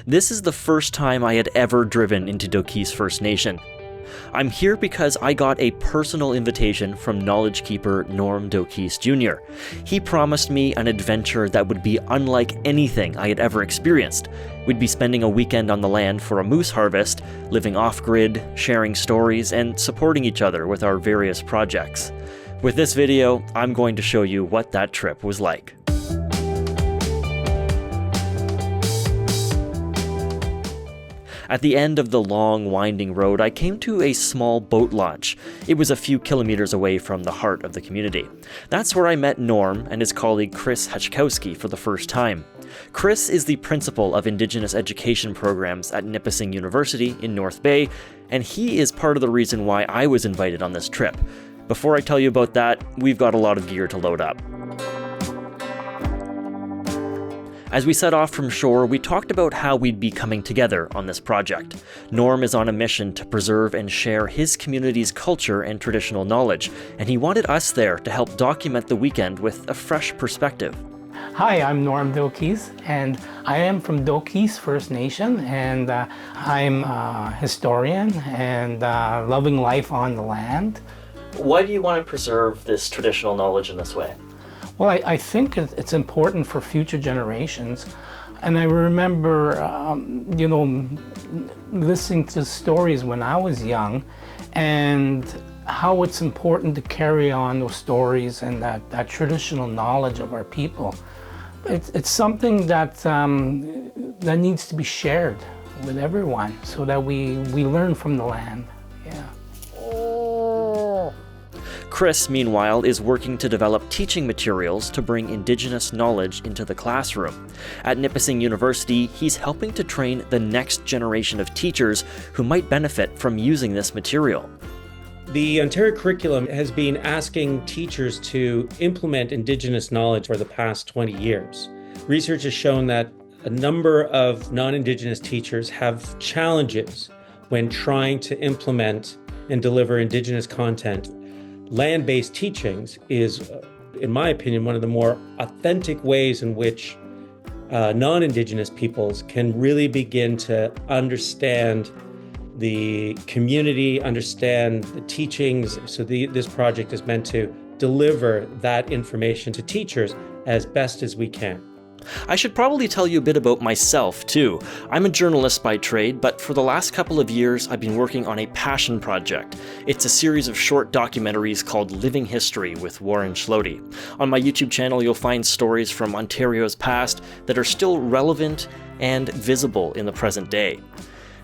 This is the first time I had ever driven into Dokis First Nation. I'm here because I got a personal invitation from knowledge keeper Norm Dokis Jr. He promised me an adventure that would be unlike anything I had ever experienced. We'd be spending a weekend on the land for a moose harvest, living off-grid, sharing stories, and supporting each other with our various projects. With this video, I'm going to show you what that trip was like. At the end of the long, winding road, I came to a small boat launch. It was a few kilometers away from the heart of the community. That's where I met Norm and his colleague Chris Hachkowski for the first time. Chris is the principal of Indigenous education programs at Nipissing University in North Bay, and he is part of the reason why I was invited on this trip. Before I tell you about that, we've got a lot of gear to load up. As we set off from shore, we talked about how we'd be coming together on this project. Norm is on a mission to preserve and share his community's culture and traditional knowledge, and he wanted us there to help document the weekend with a fresh perspective. Hi, I'm Norm Dokis, and I am from Dokis First Nation, and I'm a historian and loving life on the land. Why do you want to preserve this traditional knowledge in this way? Well, I think it's important for future generations. And I remember, listening to stories when I was young and how it's important to carry on those stories and that traditional knowledge of our people. It's something that needs to be shared with everyone so that we learn from the land. Yeah. Chris, meanwhile, is working to develop teaching materials to bring Indigenous knowledge into the classroom. At Nipissing University, he's helping to train the next generation of teachers who might benefit from using this material. The Ontario curriculum has been asking teachers to implement Indigenous knowledge for the past 20 years. Research has shown that a number of non-Indigenous teachers have challenges when trying to implement and deliver Indigenous content. Land-based teachings is, in my opinion, one of the more authentic ways in which non-Indigenous peoples can really begin to understand the community, understand the teachings. So this project is meant to deliver that information to teachers as best as we can. I should probably tell you a bit about myself, too. I'm a journalist by trade, but for the last couple of years, I've been working on a passion project. It's a series of short documentaries called Living History with Warren Schlody. On my YouTube channel, you'll find stories from Ontario's past that are still relevant and visible in the present day.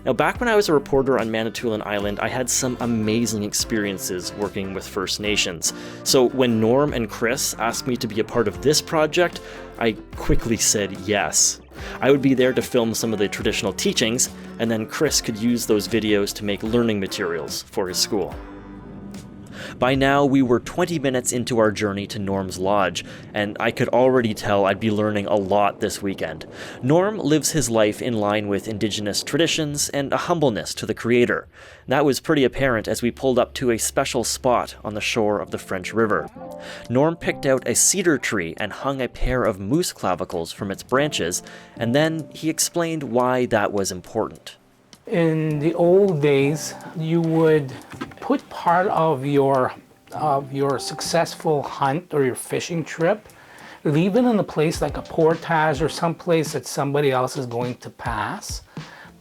Now, back when I was a reporter on Manitoulin Island, I had some amazing experiences working with First Nations. So when Norm and Chris asked me to be a part of this project, I quickly said yes. I would be there to film some of the traditional teachings, and then Chris could use those videos to make learning materials for his school. By now, we were 20 minutes into our journey to Norm's lodge, and I could already tell I'd be learning a lot this weekend. Norm lives his life in line with Indigenous traditions and a humbleness to the Creator. That was pretty apparent as we pulled up to a special spot on the shore of the French River. Norm picked out a cedar tree and hung a pair of moose clavicles from its branches, and then he explained why that was important. In the old days, you would put part of your successful hunt or your fishing trip, leave it in a place like a portage or some place that somebody else is going to pass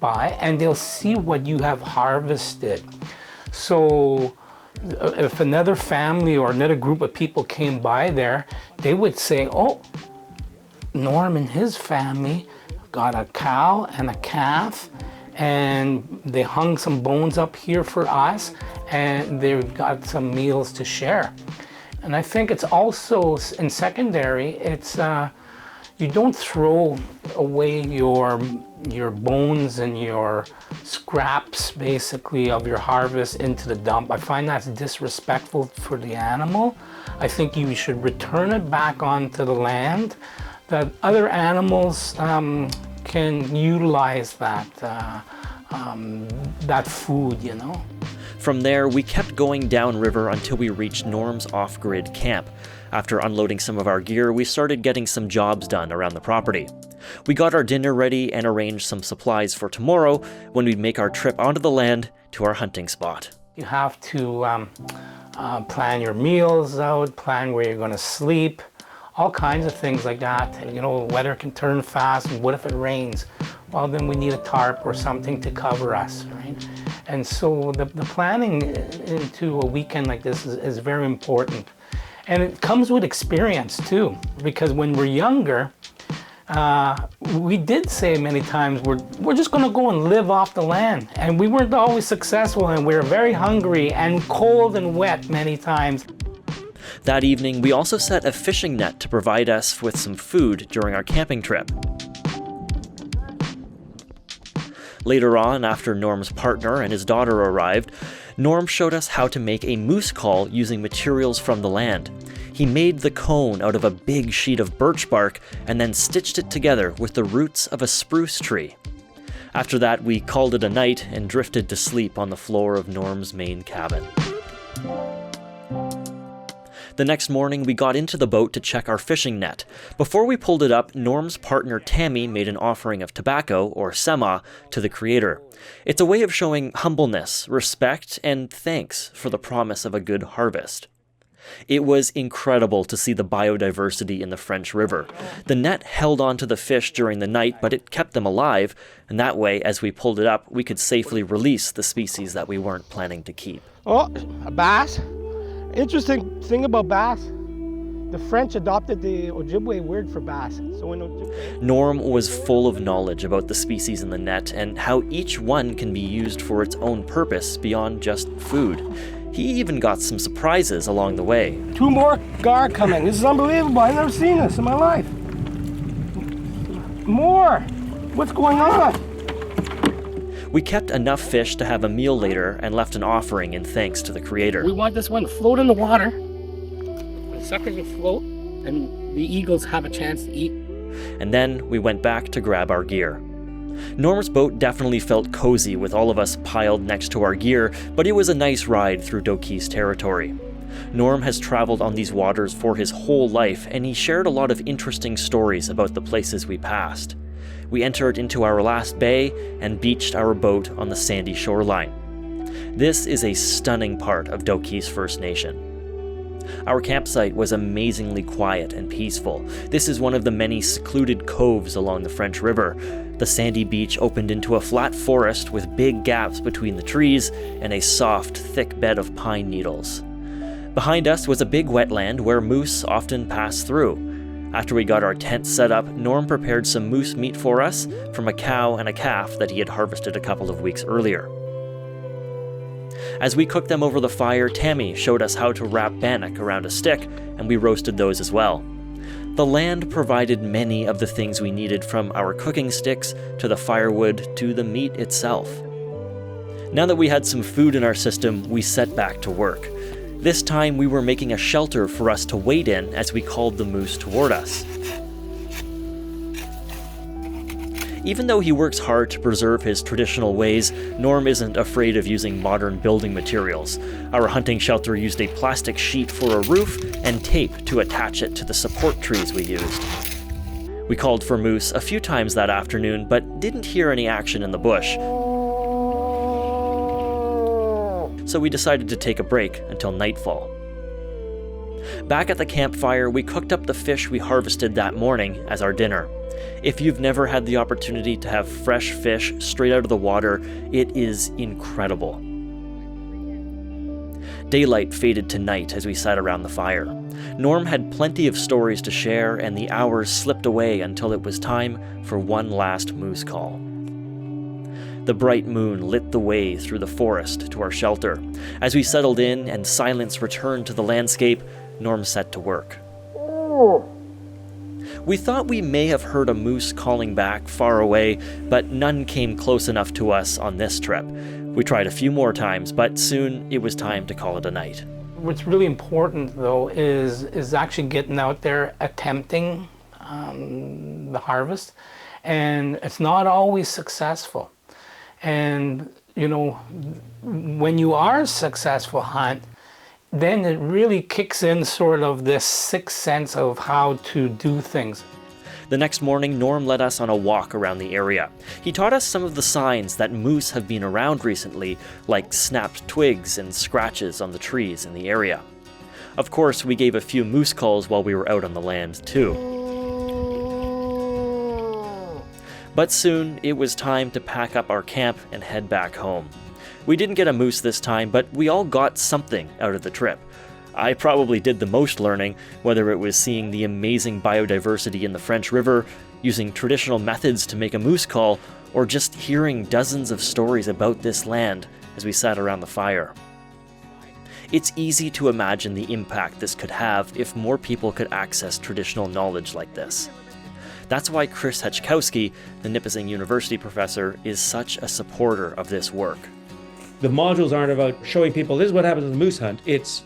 by, and they'll see what you have harvested. So if another family or another group of people came by there, they would say, oh, Norm and his family got a cow and a calf, and they hung some bones up here for us, and they've got some meals to share. And I think it's also in secondary, it's you don't throw away your bones and your scraps basically of your harvest into the dump. I find that's disrespectful for the animal. I think you should return it back onto the land, that other animals can utilize that food, you know. From there, we kept going downriver until we reached Norm's off-grid camp. After unloading some of our gear, we started getting some jobs done around the property. We got our dinner ready and arranged some supplies for tomorrow when we'd make our trip onto the land to our hunting spot. You have to plan your meals out, plan where you're going to sleep, all kinds of things like that. You know, weather can turn fast, and what if it rains? Well, then we need a tarp or something to cover us, right? And so the planning into a weekend like this is very important. And it comes with experience too, because when we're younger, we did say many times, we're just gonna go and live off the land. And we weren't always successful, and we were very hungry and cold and wet many times. That evening, we also set a fishing net to provide us with some food during our camping trip. Later on, after Norm's partner and his daughter arrived, Norm showed us how to make a moose call using materials from the land. He made the cone out of a big sheet of birch bark and then stitched it together with the roots of a spruce tree. After that, we called it a night and drifted to sleep on the floor of Norm's main cabin. The next morning, we got into the boat to check our fishing net. Before we pulled it up, Norm's partner Tammy made an offering of tobacco, or sema, to the Creator. It's a way of showing humbleness, respect, and thanks for the promise of a good harvest. It was incredible to see the biodiversity in the French River. The net held onto the fish during the night, but it kept them alive, and that way, as we pulled it up, we could safely release the species that we weren't planning to keep. Oh, a bass. Interesting thing about bass, the French adopted the Ojibwe word for bass. So in Ojibwe... Norm was full of knowledge about the species in the net and how each one can be used for its own purpose beyond just food. He even got some surprises along the way. 2 more gar coming. This is unbelievable. I've never seen this in my life. More. What's going on? We kept enough fish to have a meal later and left an offering in thanks to the Creator. We want this one to float in the water. The suckers will float, and the eagles have a chance to eat. And then we went back to grab our gear. Norm's boat definitely felt cozy with all of us piled next to our gear, but it was a nice ride through Dokis territory. Norm has traveled on these waters for his whole life, and he shared a lot of interesting stories about the places we passed. We entered into our last bay and beached our boat on the sandy shoreline. This is a stunning part of Dokis First Nation. Our campsite was amazingly quiet and peaceful. This is one of the many secluded coves along the French River. The sandy beach opened into a flat forest with big gaps between the trees and a soft, thick bed of pine needles. Behind us was a big wetland where moose often passed through. After we got our tent set up, Norm prepared some moose meat for us from a cow and a calf that he had harvested a couple of weeks earlier. As we cooked them over the fire, Tammy showed us how to wrap bannock around a stick, and we roasted those as well. The land provided many of the things we needed, from our cooking sticks to the firewood to the meat itself. Now that we had some food in our system, we set back to work. This time we were making a shelter for us to wait in as we called the moose toward us. Even though he works hard to preserve his traditional ways, Norm isn't afraid of using modern building materials. Our hunting shelter used a plastic sheet for a roof and tape to attach it to the support trees we used. We called for moose a few times that afternoon, but didn't hear any action in the bush. So we decided to take a break until nightfall. Back at the campfire, we cooked up the fish we harvested that morning as our dinner. If you've never had the opportunity to have fresh fish straight out of the water, it is incredible. Daylight faded to night as we sat around the fire. Norm had plenty of stories to share, and the hours slipped away until it was time for one last moose call. The bright moon lit the way through the forest to our shelter. As we settled in and silence returned to the landscape, Norm set to work. We thought we may have heard a moose calling back far away, but none came close enough to us on this trip. We tried a few more times, but soon it was time to call it a night. What's really important, though, is actually getting out there, attempting the harvest, and it's not always successful. And, you know, when you are successful hunt, then it really kicks in sort of this sixth sense of how to do things. The next morning, Norm led us on a walk around the area. He taught us some of the signs that moose have been around recently, like snapped twigs and scratches on the trees in the area. Of course, we gave a few moose calls while we were out on the land, too. But soon, it was time to pack up our camp and head back home. We didn't get a moose this time, but we all got something out of the trip. I probably did the most learning, whether it was seeing the amazing biodiversity in the French River, using traditional methods to make a moose call, or just hearing dozens of stories about this land as we sat around the fire. It's easy to imagine the impact this could have if more people could access traditional knowledge like this. That's why Chris Hechkowski, the Nipissing University professor, is such a supporter of this work. The modules aren't about showing people this is what happens in the moose hunt. It's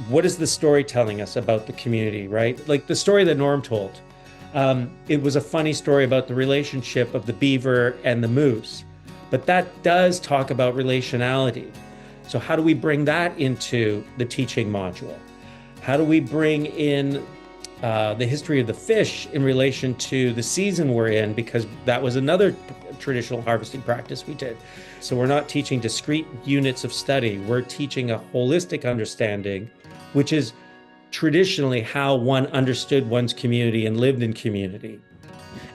what is the story telling us about the community, right? Like the story that Norm told. It was a funny story about the relationship of the beaver and the moose, but that does talk about relationality. So how do we bring that into the teaching module? How do we bring in the history of the fish in relation to the season we're in? Because that was another traditional harvesting practice we did. So we're not teaching discrete units of study. We're teaching a holistic understanding, which is traditionally how one understood one's community and lived in community.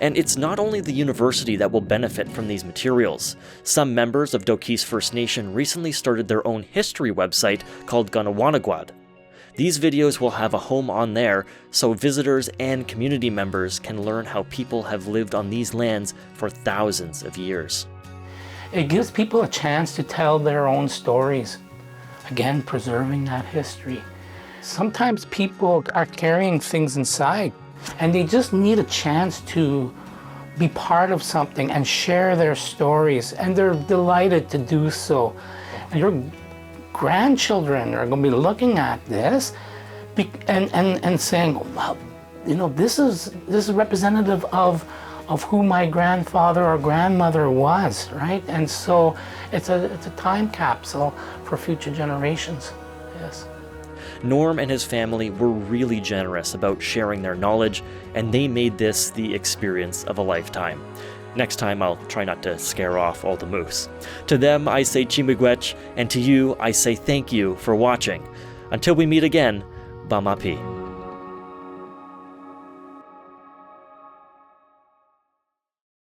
And it's not only the university that will benefit from these materials. Some members of Dokis First Nation recently started their own history website called Ganawanaguad. These videos will have a home on there, so visitors and community members can learn how people have lived on these lands for thousands of years. It gives people a chance to tell their own stories, again, preserving that history. Sometimes people are carrying things inside, and they just need a chance to be part of something and share their stories, and they're delighted to do so. And your grandchildren are going to be looking at this and saying, well, you know, this is representative of who my grandfather or grandmother was, right? And so it's a time capsule for future generations. Yes. Norm and his family were really generous about sharing their knowledge, and they made this the experience of a lifetime. Next time, I'll try not to scare off all the moose. To them, I say Chimigwech, and to you, I say thank you for watching. Until we meet again, Bamapi.